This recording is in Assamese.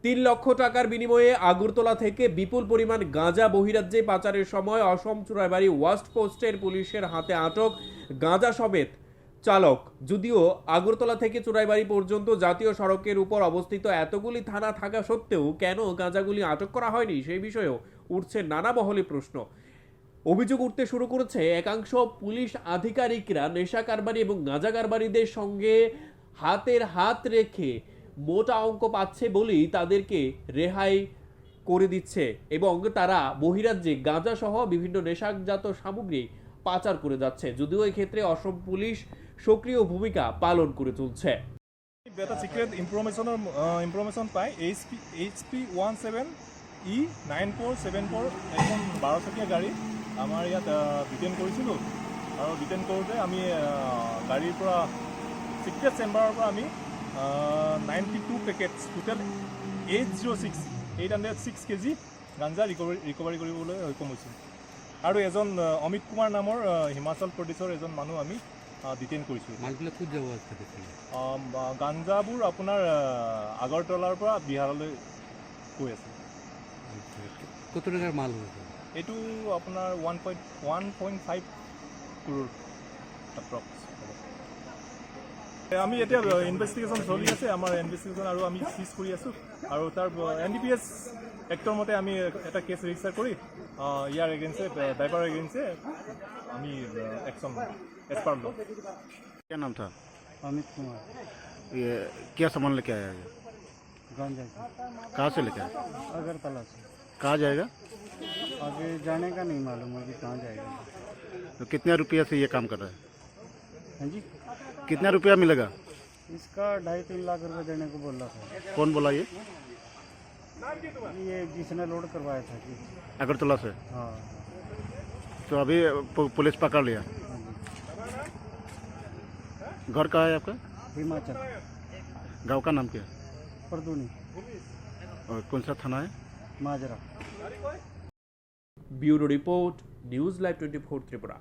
3 লক্ষ টাকার বিনিময়ে আগরতলা থেকে বিপুল পরিমাণ গাঁজা বহিরাজ্যে পাচারের সময় অসম চুরাইবাড়ি ওয়াস্ট পোস্টের পুলিশের হাতে আটক গাঁজা সমেত চালক। যদিও আগরতলা থেকে চুরাইবাড়ি পর্যন্ত জাতীয় সড়কের উপর অবস্থিত এতগুলি থানা থাকা সত্ত্বেও কেন গাঁজাগুলি আটক করা হয়নি সেই বিষয়েও উঠছে নানা মহলে প্রশ্ন। অভিযোগ উঠতে শুরু করেছে একাংশ পুলিশ আধিকারিকরা নেশা কারবারি এবং গাঁজা কারবারিদের সঙ্গে হাতের হাত রেখে মোটা অঙ্ক পাচ্ছে বলেই তাদেরকে রেহাই করে দিচ্ছে এবং তারা বহিরাজ্যে গাঁজা সহ বিভিন্ন নেশাজাত সামগ্রী পাচার করে যাচ্ছে। যদিও এই ক্ষেত্রে অসম পুলিশ সক্রিয় ভূমিকা পালন করে চলছে। এটা সিক্রেট ইনফরমেশন পাই HP 17E9474 এখন 12 চকীয়া গাড়ী আমাৰ ইয়াত ডিটেইন কৰিছিলোঁ আৰু ডিটেইন কৰোঁতে আমি গাড়ীৰ পৰা সিক্ৰেট চেম্বাৰৰ পৰা আমি 92 পেকেটছ টোটেল 806 কেজি গাঞ্জা ৰিকভাৰী কৰিবলৈ সক্ষম হৈছোঁ। আৰু এজন অমিত কুমাৰ নামৰ হিমাচল প্ৰদেশৰ এজন মানুহ আমি ডিটেইন কৰিছোঁ। মালবিলাক ক'ত যাব আছে? গাঞ্জাবোৰ আপোনাৰ আগৰতলাৰ পৰা বিহাৰলৈ গৈ আছে। কত টাকাৰ মাল হয়েছে? এইটো আপোনাৰ 1.5 crore এপ্ৰক্স। আমি এতিয়া ইনভেষ্টিগেশ্যন চলি আছে, আমাৰ ইনভেষ্টিগেশ্যন আৰু আমি সিজ কৰি আছোঁ আৰু তাৰ NDPS এক্টৰ মতে আমি এটা কেছ ৰেজিষ্টাৰ কৰি ইয়াৰ এগেইনষ্টে ড্ৰাইভাৰ এগেইনষ্টে আমি एक्शन एज पर लो। क्या नाम था? अमित कुमार। ये क्या सामान लेके आया है? गांजा कहाँ से लेके आया? अगरतला से। कहाँ जाएगा? आगे जाने का नहीं मालूम अभी कहाँ जाएगा। तो कितने रुपया से ये काम कर रहा है? हाँ जी, कितना रुपया मिलेगा? इसका 2.5-3 लाख रुपए देने को बोल रहा था। कौन बोला ये जिसने लोड करवाया था कि अगरतला से? हाँ तो अभी पुलिस पकड़ लिया। हाँ जी। घर कहाँ है आपका? हिमाचल गांव का नाम क्या है? परदूनी और कौन सा थाना है? माजरा। Bureau report, news live 24 Tripura.